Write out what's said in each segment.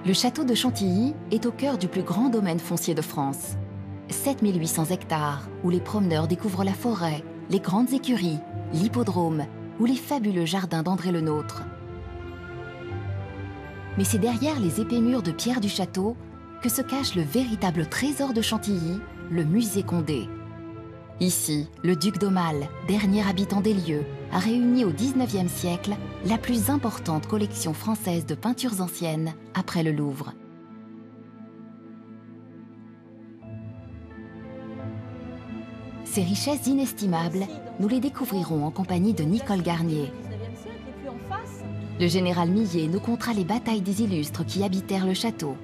Le château de Chantilly est au cœur du plus grand domaine foncier de France. 7800 hectares, où les promeneurs découvrent la forêt, les grandes écuries, l'hippodrome ou les fabuleux jardins d'André Le Nôtre. Mais c'est derrière les épais murs de pierre du château que se cache le véritable trésor de Chantilly, le musée Condé. Ici, le duc d'Aumale, dernier habitant des lieux, a réuni au XIXe siècle la plus importante collection française de peintures anciennes après le Louvre. Ces richesses inestimables, nous les découvrirons en compagnie de Nicole Garnier. Le général Millet nous contera les batailles des illustres qui habitèrent le château.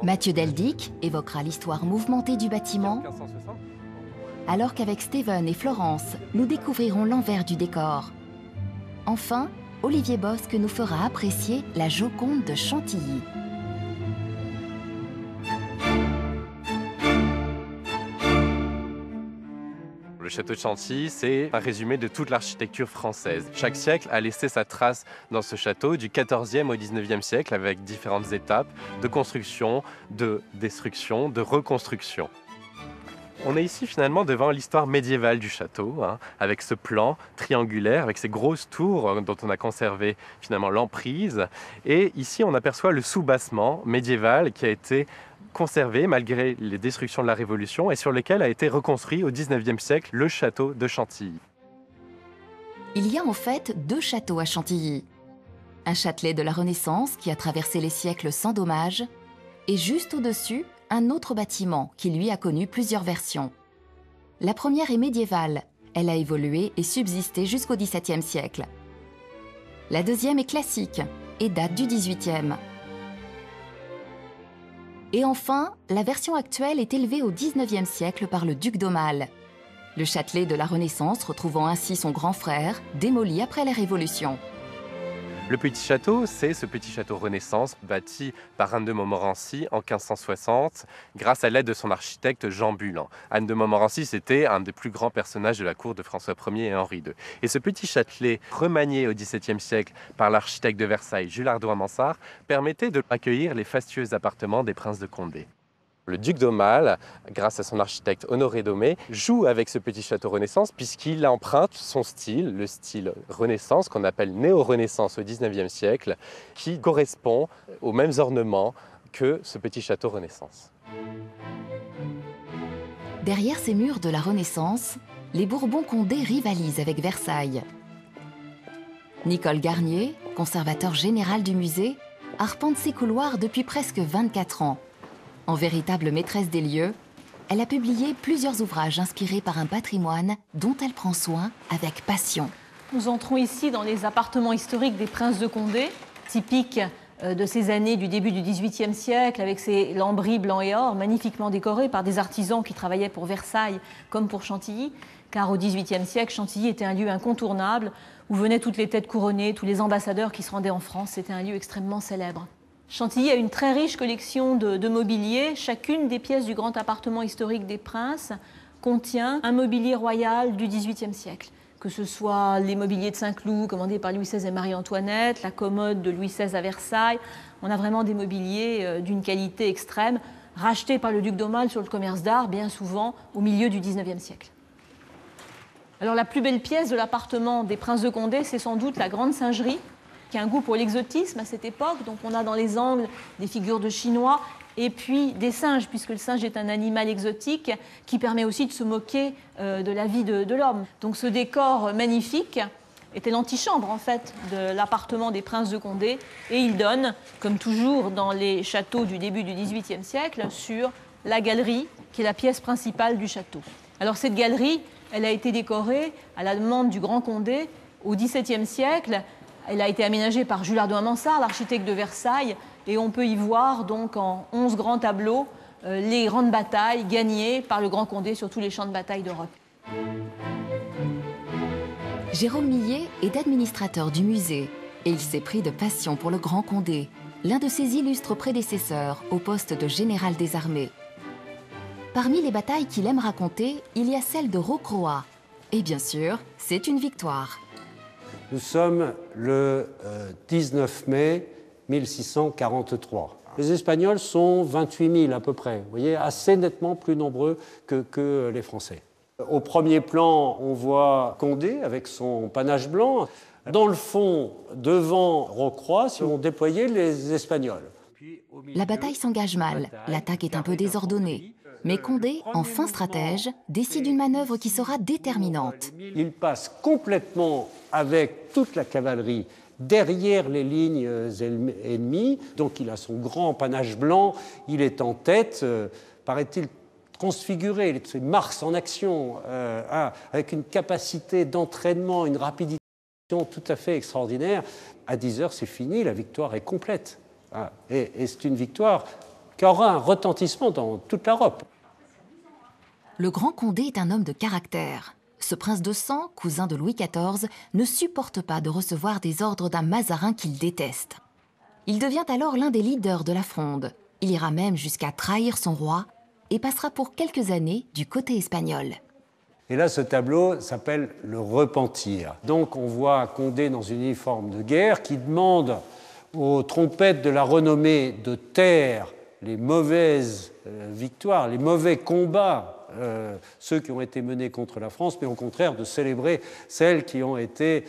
Mathieu Deldic évoquera l'histoire mouvementée du bâtiment, alors qu'avec Steven et Florence, nous découvrirons l'envers du décor. Enfin, Olivier Bosque nous fera apprécier la Joconde de Chantilly. Le château de Chantilly, c'est un résumé de toute l'architecture française. Chaque siècle a laissé sa trace dans ce château, du XIVe au XIXe siècle, avec différentes étapes de construction, de destruction, de reconstruction. On est ici finalement devant l'histoire médiévale du château, avec ce plan triangulaire, avec ces grosses tours dont on a conservé finalement l'emprise. Et ici, on aperçoit le soubassement médiéval qui a été conservé malgré les destructions de la Révolution et sur lequel a été reconstruit au XIXe siècle le château de Chantilly. Il y a en fait deux châteaux à Chantilly. Un châtelet de la Renaissance qui a traversé les siècles sans dommage, et juste au-dessus, un autre bâtiment qui lui a connu plusieurs versions. La première est médiévale, elle a évolué et subsisté jusqu'au XVIIe siècle. La deuxième est classique et date du XVIIIe. Et enfin, la version actuelle est élevée au XIXe siècle par le duc d'Aumale. Le châtelet de la Renaissance retrouvant ainsi son grand frère, démoli après la Révolution. Le petit château, c'est ce petit château Renaissance bâti par Anne de Montmorency en 1560 grâce à l'aide de son architecte Jean Bulan. Anne de Montmorency, c'était un des plus grands personnages de la cour de François Ier et Henri II. Et ce petit châtelet, remanié au XVIIe siècle par l'architecte de Versailles Jules Hardouin-Mansart, permettait d'accueillir les fastueux appartements des princes de Condé. Le duc d'Aumale, grâce à son architecte Honoré Daumet, joue avec ce petit château Renaissance puisqu'il emprunte son style, le style Renaissance qu'on appelle néo-Renaissance au XIXe siècle, qui correspond aux mêmes ornements que ce petit château Renaissance. Derrière ces murs de la Renaissance, les Bourbons-Condé rivalisent avec Versailles. Nicole Garnier, conservateur général du musée, arpente ses couloirs depuis presque 24 ans. En véritable maîtresse des lieux, elle a publié plusieurs ouvrages inspirés par un patrimoine dont elle prend soin avec passion. Nous entrons ici dans les appartements historiques des princes de Condé, typiques de ces années du début du XVIIIe siècle, avec ces lambris blancs et or, magnifiquement décorés par des artisans qui travaillaient pour Versailles comme pour Chantilly, car au XVIIIe siècle, Chantilly était un lieu incontournable où venaient toutes les têtes couronnées, tous les ambassadeurs qui se rendaient en France. C'était un lieu extrêmement célèbre. Chantilly a une très riche collection de mobilier. Chacune des pièces du grand appartement historique des princes contient un mobilier royal du XVIIIe siècle. Que ce soit les mobiliers de Saint-Cloud commandés par Louis XVI et Marie-Antoinette, la commode de Louis XVI à Versailles. On a vraiment des mobiliers d'une qualité extrême, rachetés par le duc d'Aumale sur le commerce d'art, bien souvent au milieu du XIXe siècle. Alors la plus belle pièce de l'appartement des princes de Condé, c'est sans doute la grande singerie, qui a un goût pour l'exotisme à cette époque. Donc on a dans les angles des figures de Chinois et puis des singes, puisque le singe est un animal exotique qui permet aussi de se moquer de la vie de l'homme. Donc ce décor magnifique était l'antichambre en fait de l'appartement des princes de Condé et il donne, comme toujours dans les châteaux du début du XVIIIe siècle, sur la galerie qui est la pièce principale du château. Alors cette galerie, elle a été décorée à la demande du Grand Condé au XVIIe siècle. Elle a été aménagée par Jules Hardouin-Mansart, l'architecte de Versailles, et on peut y voir donc en 11 grands tableaux les grandes batailles gagnées par le Grand Condé sur tous les champs de bataille d'Europe. Jérôme Millet est administrateur du musée et il s'est pris de passion pour le Grand Condé, l'un de ses illustres prédécesseurs au poste de général des armées. Parmi les batailles qu'il aime raconter, il y a celle de Rocroi. Et bien sûr, c'est une victoire. Nous sommes le 19 mai 1643. Les Espagnols sont 28 000 à peu près, vous voyez, assez nettement plus nombreux que les Français. Au premier plan, on voit Condé avec son panache blanc. Dans le fond, devant Rocroi, ont déployé les Espagnols. La bataille s'engage mal, l'attaque est un peu désordonnée. Mais Condé, en fin stratège, décide une manœuvre qui sera déterminante. Il passe complètement avec toute la cavalerie derrière les lignes ennemies. Donc il a son grand panache blanc, il est en tête, paraît-il transfiguré, c'est Mars en action, avec une capacité d'entraînement, une rapidité tout à fait extraordinaire. À 10 heures, c'est fini, la victoire est complète. Et c'est une victoire qui aura un retentissement dans toute l'Europe. Le grand Condé est un homme de caractère. Ce prince de sang, cousin de Louis XIV, ne supporte pas de recevoir des ordres d'un Mazarin qu'il déteste. Il devient alors l'un des leaders de la Fronde. Il ira même jusqu'à trahir son roi et passera pour quelques années du côté espagnol. Et là, ce tableau s'appelle le repentir. Donc on voit Condé dans un uniforme de guerre qui demande aux trompettes de la renommée de taire les mauvaises victoires, les mauvais combats, ceux qui ont été menés contre la France, mais au contraire de célébrer celles qui ont été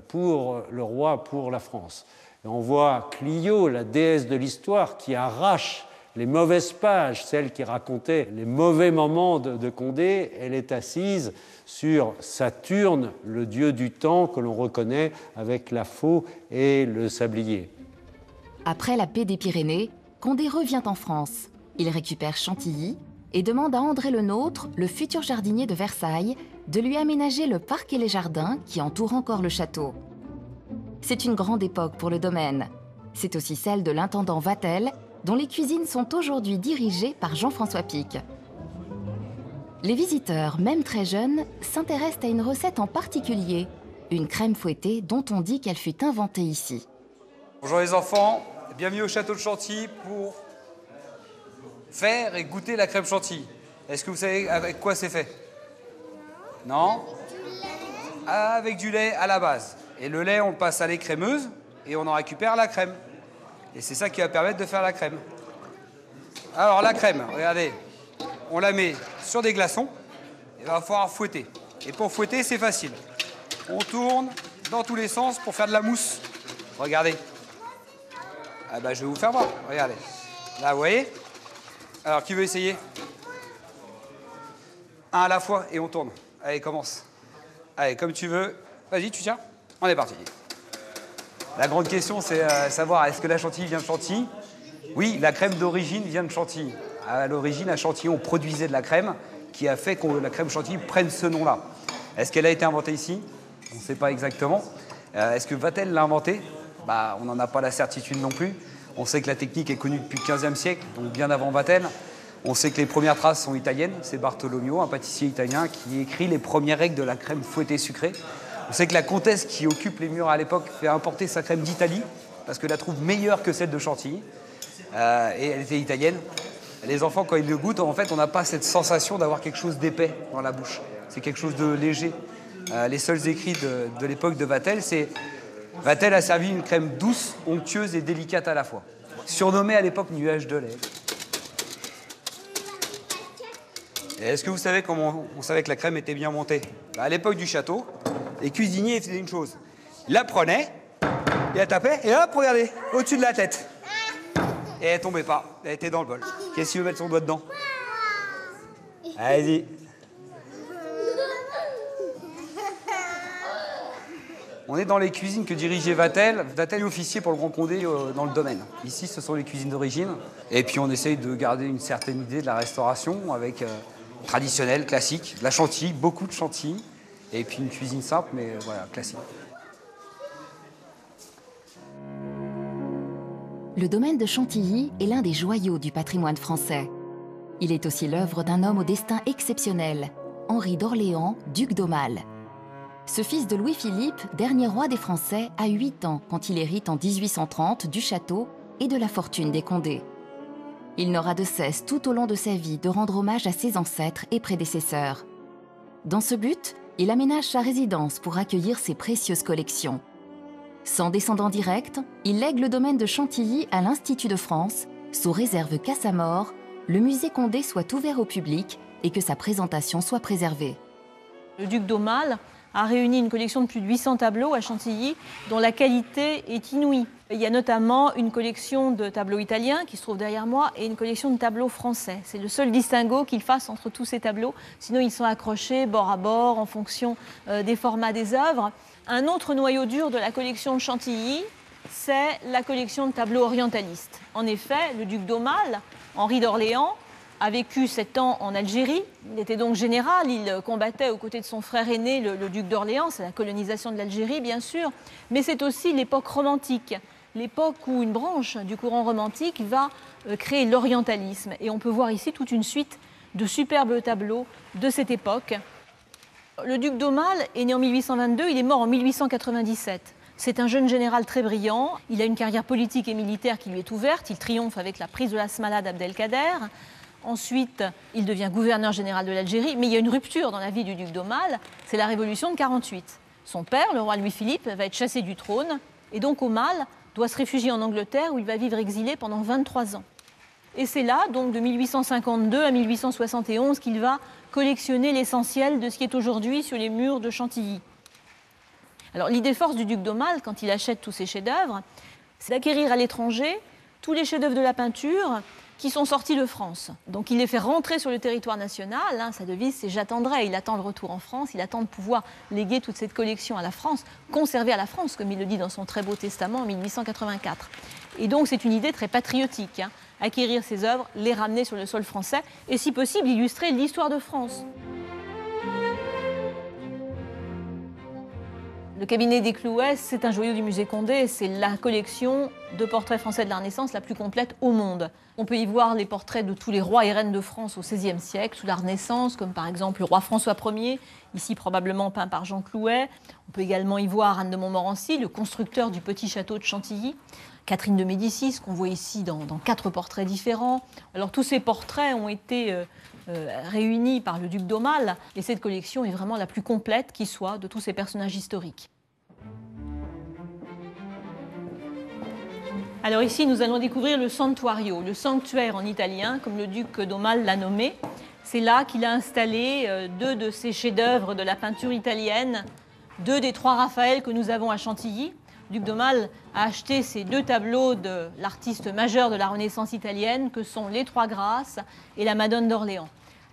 pour le roi, pour la France. Et on voit Clio, la déesse de l'histoire, qui arrache les mauvaises pages, celles qui racontaient les mauvais moments de Condé. Elle est assise sur Saturne, le dieu du temps que l'on reconnaît avec la faux et le sablier. Après la paix des Pyrénées, Condé revient en France. Il récupère Chantilly et demande à André le Nôtre, le futur jardinier de Versailles, de lui aménager le parc et les jardins qui entourent encore le château. C'est une grande époque pour le domaine. C'est aussi celle de l'intendant Vatel, dont les cuisines sont aujourd'hui dirigées par Jean-François Pic. Les visiteurs, même très jeunes, s'intéressent à une recette en particulier, une crème fouettée dont on dit qu'elle fut inventée ici. Bonjour les enfants, bienvenue au château de Chantilly pour faire et goûter la crème chantilly. Est-ce que vous savez avec quoi c'est fait? Non? Avec du lait à la base. Et le lait, on le passe à l'eau crémeuse et on en récupère la crème. Et c'est ça qui va permettre de faire la crème. Alors la crème, regardez, on la met sur des glaçons et il va falloir fouetter. Et pour fouetter, c'est facile. On tourne dans tous les sens pour faire de la mousse. Regardez. Ah bah, je vais vous faire voir, regardez. Là, vous voyez? Alors, qui veut essayer? Un à la fois et on tourne. Allez, commence. Allez, comme tu veux. Vas-y, tu tiens. On est parti. La grande question, c'est savoir, est-ce que la chantilly vient de Chantilly? Oui, la crème d'origine vient de Chantilly. À l'origine, à Chantilly, on produisait de la crème qui a fait que la crème chantilly prenne ce nom-là. Est-ce qu'elle a été inventée ici? On ne sait pas exactement. Est-ce que Vatel l'a inventée? Bah, on n'en a pas la certitude non plus. On sait que la technique est connue depuis le XVe siècle, donc bien avant Vatel. On sait que les premières traces sont italiennes. C'est Bartolomeo, un pâtissier italien, qui écrit les premières règles de la crème fouettée sucrée. On sait que la comtesse qui occupe les murs à l'époque fait importer sa crème d'Italie, parce qu'elle la trouve meilleure que celle de Chantilly. Et elle était italienne. Les enfants, quand ils le goûtent, en fait, on n'a pas cette sensation d'avoir quelque chose d'épais dans la bouche. C'est quelque chose de léger. Les seuls écrits de l'époque de Vatel, c'est Vatel a servi une crème douce, onctueuse et délicate à la fois. Surnommée à l'époque nuage de lait. Et est-ce que vous savez comment on savait que la crème était bien montée? À l'époque du château, les cuisiniers faisaient une chose. Ils la prenaient, ils la tapaient, et hop, regardez, au-dessus de la tête. Et elle tombait pas, elle était dans le bol. Qu'est-ce qu'il veut mettre son doigt dedans? Allez-y. On est dans les cuisines que dirigeait Vatel. Vatel est officier pour le Grand Condé dans le domaine. Ici, ce sont les cuisines d'origine. Et puis, on essaye de garder une certaine idée de la restauration avec traditionnelle, classique, de la chantilly, beaucoup de chantilly. Et puis une cuisine simple, mais voilà, classique. Le domaine de Chantilly est l'un des joyaux du patrimoine français. Il est aussi l'œuvre d'un homme au destin exceptionnel, Henri d'Orléans, duc d'Aumale. Ce fils de Louis-Philippe, dernier roi des Français, a 8 ans quand il hérite en 1830 du château et de la fortune des Condé. Il n'aura de cesse tout au long de sa vie de rendre hommage à ses ancêtres et prédécesseurs. Dans ce but, il aménage sa résidence pour accueillir ses précieuses collections. Sans descendant direct, il lègue le domaine de Chantilly à l'Institut de France, sous réserve qu'à sa mort, le musée Condé soit ouvert au public et que sa présentation soit préservée. Le duc d'Aumale a réuni une collection de plus de 800 tableaux à Chantilly, dont la qualité est inouïe. Il y a notamment une collection de tableaux italiens qui se trouve derrière moi et une collection de tableaux français. C'est le seul distinguo qu'il fasse entre tous ces tableaux. Sinon, ils sont accrochés bord à bord en fonction des formats des œuvres. Un autre noyau dur de la collection de Chantilly, c'est la collection de tableaux orientalistes. En effet, le duc d'Aumale, Henri d'Orléans, a vécu 7 ans en Algérie. Il était donc général, il combattait aux côtés de son frère aîné, le duc d'Orléans. C'est la colonisation de l'Algérie, bien sûr, mais c'est aussi l'époque romantique, l'époque où une branche du courant romantique va créer l'orientalisme. Et on peut voir ici toute une suite de superbes tableaux de cette époque. Le duc d'Aumale est né en 1822, il est mort en 1897. C'est un jeune général très brillant, il a une carrière politique et militaire qui lui est ouverte, il triomphe avec la prise de la Smala d'Abdelkader. Ensuite, il devient gouverneur général de l'Algérie, mais il y a une rupture dans la vie du duc d'Aumale, c'est la révolution de 1948. Son père, le roi Louis-Philippe, va être chassé du trône, et donc Aumale doit se réfugier en Angleterre où il va vivre exilé pendant 23 ans. Et c'est là, donc de 1852 à 1871, qu'il va collectionner l'essentiel de ce qui est aujourd'hui sur les murs de Chantilly. Alors l'idée force du duc d'Aumale, quand il achète tous ses chefs-d'œuvre, c'est d'acquérir à l'étranger tous les chefs-d'œuvre de la peinture qui sont sortis de France. Donc il les fait rentrer sur le territoire national. Sa devise, c'est « j'attendrai ». Il attend le retour en France, il attend de pouvoir léguer toute cette collection à la France, conserver à la France, comme il le dit dans son très beau testament en 1884. Et donc c'est une idée très patriotique, acquérir ces œuvres, les ramener sur le sol français et si possible illustrer l'histoire de France. Le cabinet des Clouets, c'est un joyau du musée Condé, c'est la collection de portraits français de la Renaissance la plus complète au monde. On peut y voir les portraits de tous les rois et reines de France au XVIe siècle, sous la Renaissance, comme par exemple le roi François Ier, ici probablement peint par Jean Clouet. On peut également y voir Anne de Montmorency, le constructeur du petit château de Chantilly. Catherine de Médicis, qu'on voit ici dans 4 portraits différents. Alors tous ces portraits ont été réunis par le duc d'Aumale, et cette collection est vraiment la plus complète qui soit de tous ces personnages historiques. Alors ici, nous allons découvrir le Santuario, le sanctuaire en italien, comme le duc d'Aumale l'a nommé. C'est là qu'il a installé 2 de ses chefs-d'œuvre de la peinture italienne, 2 des 3 Raphaël que nous avons à Chantilly. Le duc d'Aumale a acheté ces 2 tableaux de l'artiste majeur de la Renaissance italienne, que sont les 3 Grâces et la Madone d'Orléans.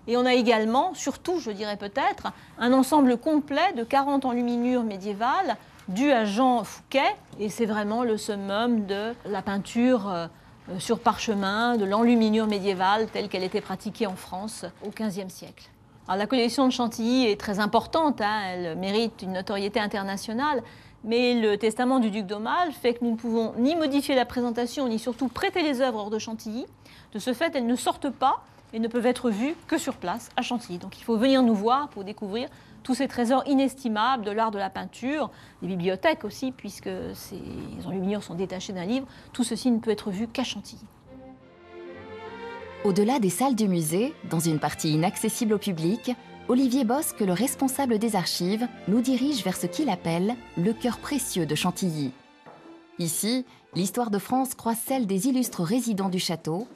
Et on a également, surtout je dirais peut-être, un ensemble complet de 40 enluminures médiévales dû à Jean Fouquet, et c'est vraiment le summum de la peinture sur parchemin, de l'enluminure médiévale telle qu'elle était pratiquée en France au XVe siècle. Alors, la collection de Chantilly est très importante, elle mérite une notoriété internationale, mais le testament du duc d'Aumale fait que nous ne pouvons ni modifier la présentation, ni surtout prêter les œuvres hors de Chantilly. De ce fait, elles ne sortent pas et ne peuvent être vues que sur place à Chantilly. Donc il faut venir nous voir pour découvrir tous ces trésors inestimables de l'art de la peinture, des bibliothèques aussi, puisque ces enluminures sont détachées d'un livre. Tout ceci ne peut être vu qu'à Chantilly. Au-delà des salles du musée, dans une partie inaccessible au public, Olivier Bosque, le responsable des archives, nous dirige vers ce qu'il appelle le cœur précieux de Chantilly. Ici, l'histoire de France croise celle des illustres résidents du château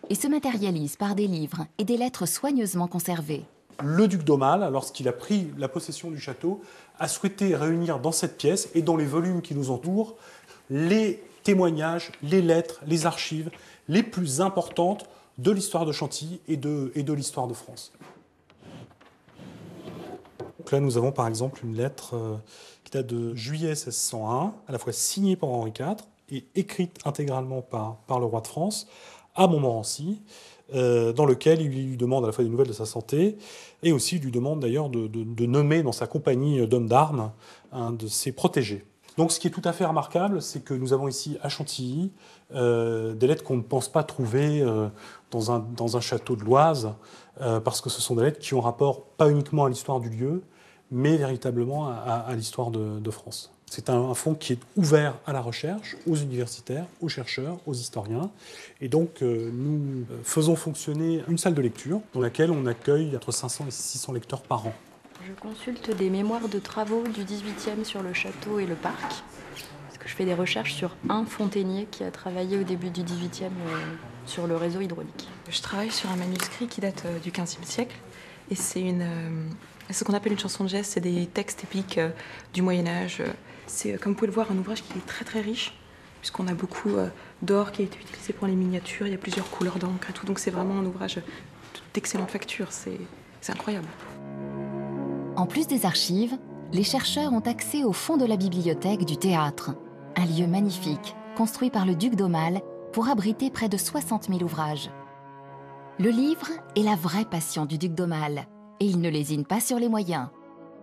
et se matérialise par des livres et des lettres soigneusement conservées. Le duc d'Aumale, lorsqu'il a pris la possession du château, a souhaité réunir dans cette pièce et dans les volumes qui nous entourent les témoignages, les lettres, les archives les plus importantes de l'histoire de Chantilly et de l'histoire de France. Donc là, nous avons par exemple une lettre qui date de juillet 1601, à la fois signée par Henri IV et écrite intégralement par le roi de France à Montmorency, dans lequel il lui demande à la fois des nouvelles de sa santé et aussi il lui demande d'ailleurs de nommer dans sa compagnie d'hommes d'armes un de ses protégés. Donc ce qui est tout à fait remarquable, c'est que nous avons ici à Chantilly des lettres qu'on ne pense pas trouver dans un château de l'Oise, parce que ce sont des lettres qui ont rapport pas uniquement à l'histoire du lieu, mais véritablement à l'histoire de France. C'est un fonds qui est ouvert à la recherche, aux universitaires, aux chercheurs, aux historiens. Et donc, nous faisons fonctionner une salle de lecture dans laquelle on accueille entre 500 et 600 lecteurs par an. Je consulte des mémoires de travaux du XVIIIe sur le château et le parc. Parce que je fais des recherches sur un fontainier qui a travaillé au début du XVIIIe sur le réseau hydraulique. Je travaille sur un manuscrit qui date du XVe siècle. Et c'est ce qu'on appelle une chanson de geste, c'est des textes épiques du Moyen-Âge. C'est, comme vous pouvez le voir, un ouvrage qui est très très riche, puisqu'on a beaucoup d'or qui a été utilisé pour les miniatures, il y a plusieurs couleurs d'encre et tout, donc c'est vraiment un ouvrage d'excellente facture, c'est incroyable. En plus des archives, les chercheurs ont accès au fond de la bibliothèque du théâtre, un lieu magnifique, construit par le duc d'Aumale pour abriter près de 60 000 ouvrages. Le livre est la vraie passion du duc d'Aumale, et il ne lésine pas sur les moyens.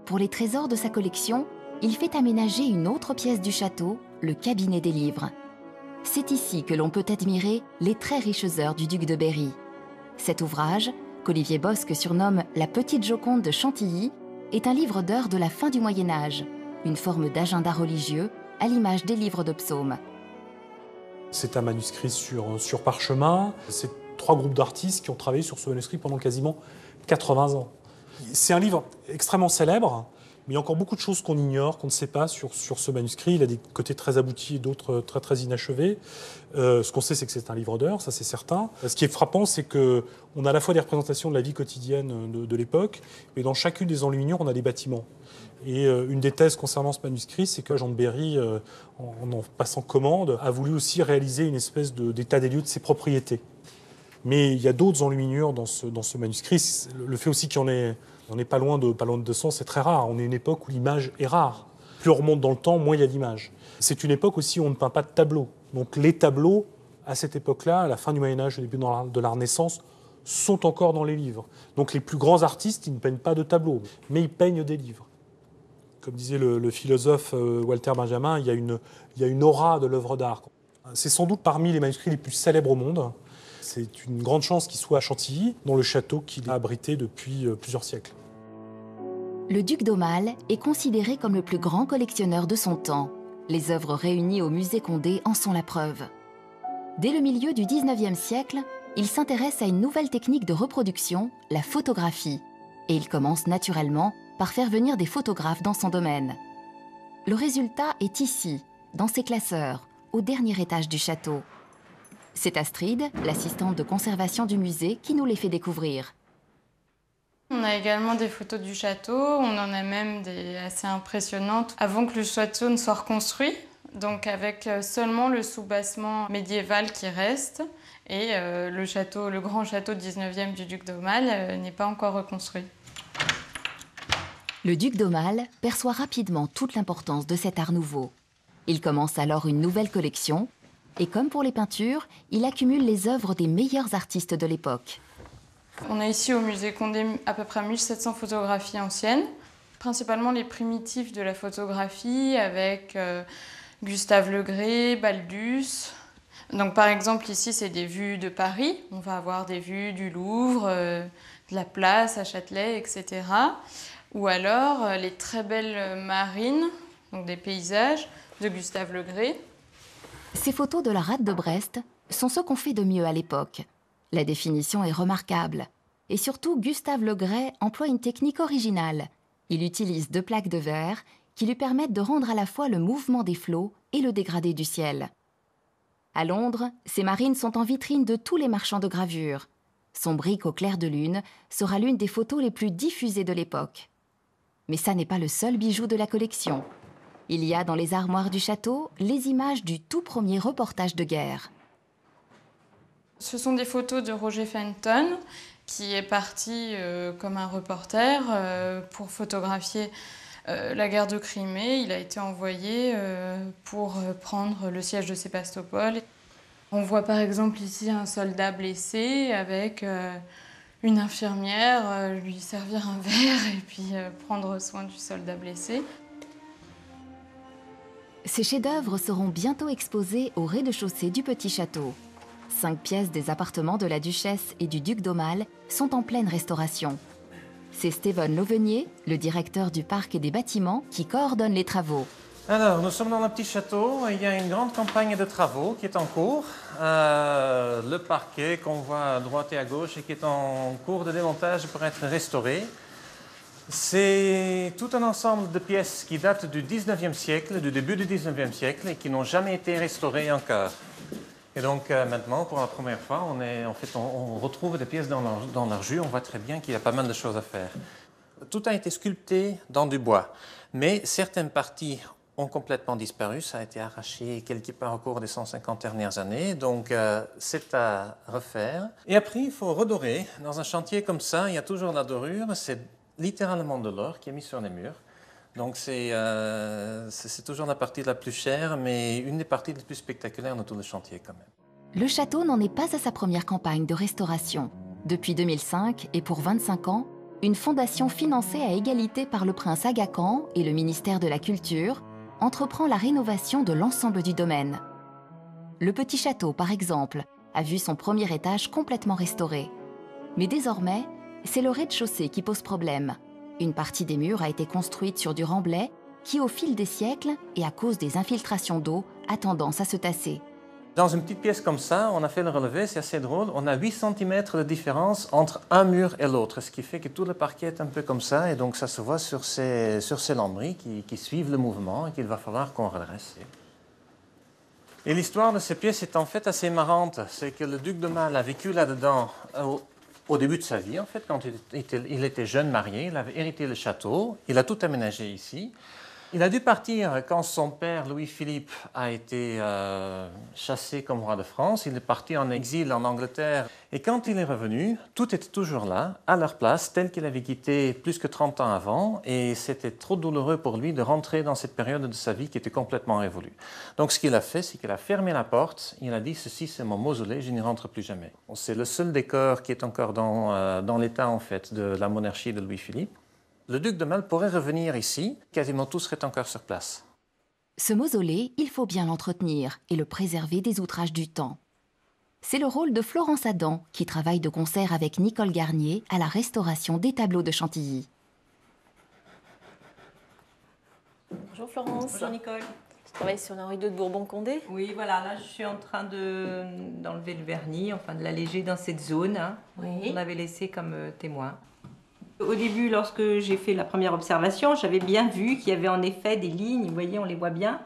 Pour les trésors de sa collection, il fait aménager une autre pièce du château, le cabinet des livres. C'est ici que l'on peut admirer les très riches heures du duc de Berry. Cet ouvrage, qu'Olivier Bosc surnomme « La petite Joconde de Chantilly », est un livre d'heures de la fin du Moyen-Âge, une forme d'agenda religieux à l'image des livres de psaumes. C'est un manuscrit sur parchemin. C'est 3 groupes d'artistes qui ont travaillé sur ce manuscrit pendant quasiment 80 ans. C'est un livre extrêmement célèbre, mais il y a encore beaucoup de choses qu'on ignore, qu'on ne sait pas sur ce manuscrit. Il a des côtés très aboutis et d'autres très, très inachevés. Ce qu'on sait, c'est que c'est un livre d'heures, ça c'est certain. Ce qui est frappant, c'est qu'on a à la fois des représentations de la vie quotidienne de l'époque, mais dans chacune des enluminures, on a des bâtiments. Et une des thèses concernant ce manuscrit, c'est que Jean de Berry, en passant commande, a voulu aussi réaliser une espèce d'état des lieux de ses propriétés. Mais il y a d'autres enluminures dans ce manuscrit. Le fait aussi qu'il y en ait... On n'est pas loin de 200, c'est très rare. On est une époque où l'image est rare. Plus on remonte dans le temps, moins il y a d'images. C'est une époque aussi où on ne peint pas de tableaux. Donc les tableaux, à cette époque-là, à la fin du Moyen-Âge, au début de la Renaissance, sont encore dans les livres. Donc les plus grands artistes, ils ne peignent pas de tableaux, mais ils peignent des livres. Comme disait le philosophe Walter Benjamin, il y a une aura de l'œuvre d'art. C'est sans doute parmi les manuscrits les plus célèbres au monde. C'est une grande chance qu'il soit à Chantilly, dans le château qu'il a abrité depuis plusieurs siècles. Le duc d'Aumale est considéré comme le plus grand collectionneur de son temps. Les œuvres réunies au musée Condé en sont la preuve. Dès le milieu du XIXe siècle, il s'intéresse à une nouvelle technique de reproduction, la photographie. Et il commence naturellement par faire venir des photographes dans son domaine. Le résultat est ici, dans ses classeurs, au dernier étage du château. C'est Astrid, l'assistante de conservation du musée, qui nous les fait découvrir. On a également des photos du château, on en a même des assez impressionnantes avant que le château ne soit reconstruit, donc avec seulement le soubassement médiéval qui reste, et le grand château 19e du duc d'Aumale n'est pas encore reconstruit. Le duc d'Aumale perçoit rapidement toute l'importance de cet art nouveau. Il commence alors une nouvelle collection, et comme pour les peintures, il accumule les œuvres des meilleurs artistes de l'époque. On a ici au musée Condé à peu près 1700 photographies anciennes, principalement les primitifs de la photographie avec Gustave Legret, Baldus. Donc par exemple ici c'est des vues de Paris, on va avoir des vues du Louvre, de la place à Châtelet, etc. Ou alors les très belles marines, donc des paysages de Gustave Legret. Ces photos de la rade de Brest sont ce qu'on fait de mieux à l'époque. La définition est remarquable. Et surtout, Gustave Legret emploie une technique originale. Il utilise 2 plaques de verre qui lui permettent de rendre à la fois le mouvement des flots et le dégradé du ciel. À Londres, ces marines sont en vitrine de tous les marchands de gravure. Son brick au clair de lune sera l'une des photos les plus diffusées de l'époque. Mais ça n'est pas le seul bijou de la collection. Il y a dans les armoires du château les images du tout premier reportage de guerre. Ce sont des photos de Roger Fenton, qui est parti comme un reporter pour photographier la guerre de Crimée. Il a été envoyé pour prendre le siège de Sébastopol. On voit par exemple ici un soldat blessé avec une infirmière lui servir un verre et puis prendre soin du soldat blessé. Ces chefs-d'œuvre seront bientôt exposés au rez-de-chaussée du petit château. 5 pièces des appartements de la duchesse et du duc d'Aumale sont en pleine restauration. C'est Stéphane Lauvenier, le directeur du parc et des bâtiments, qui coordonne les travaux. Alors, nous sommes dans le petit château. Il y a une grande campagne de travaux qui est en cours. Le parquet qu'on voit à droite et à gauche et qui est en cours de démontage pour être restauré. C'est tout un ensemble de pièces qui datent du 19e siècle, du début du 19e siècle, et qui n'ont jamais été restaurées encore. Et donc maintenant, pour la première fois, on retrouve des pièces dans l'argile, on voit très bien qu'il y a pas mal de choses à faire. Tout a été sculpté dans du bois, mais certaines parties ont complètement disparu, ça a été arraché quelque part au cours des 150 dernières années, donc c'est à refaire. Et après, il faut redorer. Dans un chantier comme ça, il y a toujours la dorure, c'est littéralement de l'or qui est mis sur les murs. Donc c'est toujours la partie la plus chère, mais une des parties les plus spectaculaires de tout le chantier quand même. Le château n'en est pas à sa première campagne de restauration. Depuis 2005, et pour 25 ans, une fondation financée à égalité par le prince Aga Khan et le ministère de la Culture entreprend la rénovation de l'ensemble du domaine. Le petit château, par exemple, a vu son premier étage complètement restauré. Mais désormais, c'est le rez-de-chaussée qui pose problème. Une partie des murs a été construite sur du remblai qui, au fil des siècles et à cause des infiltrations d'eau, a tendance à se tasser. Dans une petite pièce comme ça, on a fait le relevé, c'est assez drôle. On a 8 cm de différence entre un mur et l'autre, ce qui fait que tout le parquet est un peu comme ça, et donc ça se voit sur ces lambris qui suivent le mouvement et qu'il va falloir qu'on redresse. Et l'histoire de ces pièces est en fait assez marrante. C'est que le duc de Mal a vécu là-dedans au début de sa vie, en fait, quand il était jeune marié, il avait hérité le château, il a tout aménagé ici. Il a dû partir quand son père, Louis-Philippe, a été chassé comme roi de France. Il est parti en exil en Angleterre. Et quand il est revenu, tout était toujours là, à leur place, tel qu'il avait quitté plus que 30 ans avant. Et c'était trop douloureux pour lui de rentrer dans cette période de sa vie qui était complètement révolue. Donc ce qu'il a fait, c'est qu'il a fermé la porte. Il a dit « Ceci, c'est mon mausolée, je n'y rentre plus jamais ». C'est le seul décor qui est encore dans l'état, en fait, de la monarchie de Louis-Philippe. Le duc de Mal pourrait revenir ici, quasiment tout serait encore sur place. Ce mausolée, il faut bien l'entretenir et le préserver des outrages du temps. C'est le rôle de Florence Adam, qui travaille de concert avec Nicole Garnier à la restauration des tableaux de Chantilly. Bonjour Florence. Bonjour Nicole. Tu travailles sur Henri II de Bourbon-Condé? Oui, voilà, là je suis en train d'enlever le vernis, enfin de l'alléger dans cette zone Oui. qu'on avait laissé comme témoin. Au début, lorsque j'ai fait la première observation, j'avais bien vu qu'il y avait en effet des lignes, vous voyez, on les voit bien,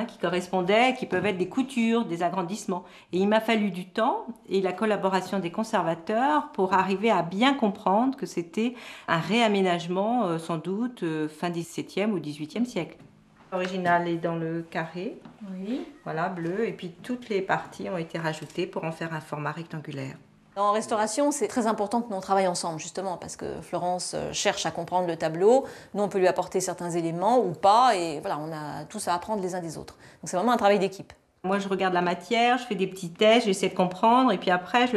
qui correspondaient, qui peuvent être des coutures, des agrandissements. Et il m'a fallu du temps et la collaboration des conservateurs pour arriver à bien comprendre que c'était un réaménagement, sans doute, fin 17e ou 18e siècle. L'original est dans le carré, Oui. voilà, bleu, et puis toutes les parties ont été rajoutées pour en faire un format rectangulaire. En restauration, c'est très important que nous travaillions ensemble, justement, parce que Florence cherche à comprendre le tableau. Nous, on peut lui apporter certains éléments ou pas, et voilà, on a tous à apprendre les uns des autres. Donc c'est vraiment un travail d'équipe. Moi, je regarde la matière, je fais des petits tests, j'essaie de comprendre, et puis après,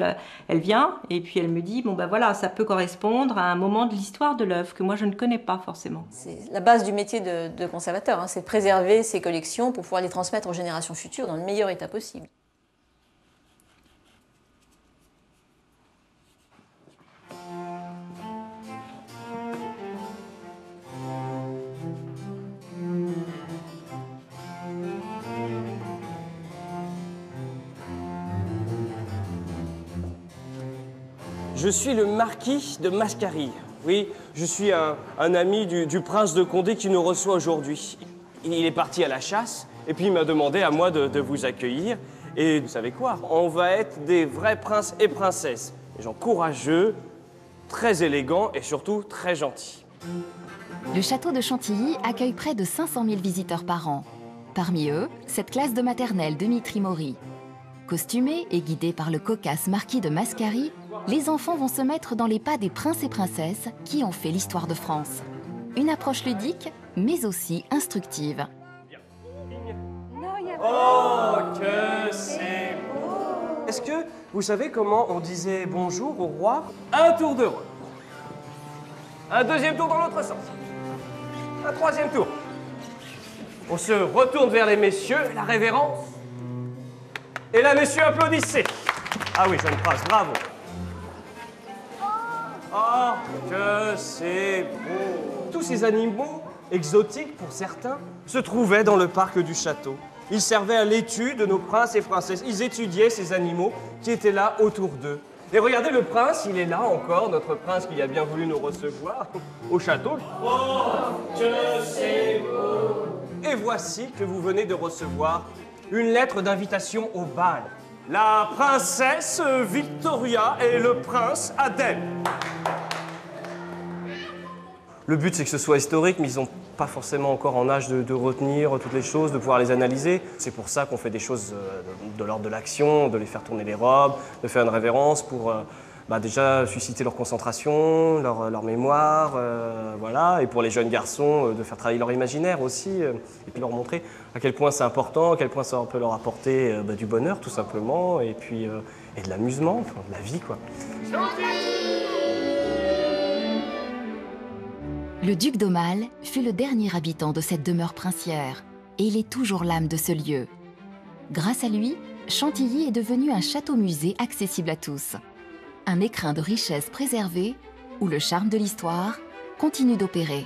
elle vient, et puis elle me dit, bon ben voilà, ça peut correspondre à un moment de l'histoire de l'œuvre que moi, je ne connais pas forcément. C'est la base du métier de conservateur, c'est de préserver ses collections pour pouvoir les transmettre aux générations futures dans le meilleur état possible. Je suis le marquis de Mascari. Oui, je suis un ami du prince de Condé qui nous reçoit aujourd'hui. Il est parti à la chasse et puis il m'a demandé à moi de vous accueillir. Et vous savez quoi? On va être des vrais princes et princesses. Des gens courageux, très élégants et surtout très gentils. Le château de Chantilly accueille près de 500 000 visiteurs par an. Parmi eux, cette classe de maternelle de Mitry Maury. Costumés et guidés par le cocasse marquis de Mascari, les enfants vont se mettre dans les pas des princes et princesses qui ont fait l'histoire de France. Une approche ludique, mais aussi instructive. Oh, que c'est beau! Est-ce que vous savez comment on disait bonjour au roi? Un tour de rôle. Un deuxième tour dans l'autre sens. Un troisième tour. On se retourne vers les messieurs, la révérence. Et là, messieurs, applaudissez. Ah oui, jeune prince, bravo. Oh, que c'est beau. Tous ces animaux, exotiques pour certains, se trouvaient dans le parc du château. Ils servaient à l'étude de nos princes et princesses. Ils étudiaient ces animaux qui étaient là autour d'eux. Et regardez, le prince, il est là encore, notre prince qui a bien voulu nous recevoir au château. Et voici que vous venez de recevoir une lettre d'invitation au bal. La princesse Victoria et le prince Adèle. Le but, c'est que ce soit historique, mais ils n'ont pas forcément encore en âge de retenir toutes les choses, de pouvoir les analyser. C'est pour ça qu'on fait des choses de l'ordre de l'action, de les faire tourner les robes, de faire une révérence pour déjà susciter leur concentration, leur mémoire, voilà. Et pour les jeunes garçons, de faire travailler leur imaginaire aussi, et puis leur montrer à quel point c'est important, à quel point ça peut leur apporter du bonheur, tout simplement, et puis et de l'amusement, enfin, de la vie, quoi. Le duc d'Aumale fut le dernier habitant de cette demeure princière, et il est toujours l'âme de ce lieu. Grâce à lui, Chantilly est devenu un château-musée accessible à tous. Un écrin de richesse préservé, où le charme de l'histoire continue d'opérer.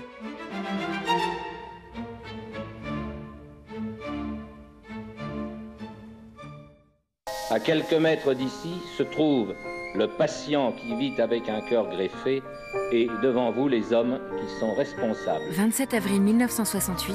À quelques mètres d'ici se trouve le patient qui vit avec un cœur greffé et devant vous les hommes qui sont responsables. 27 avril 1968.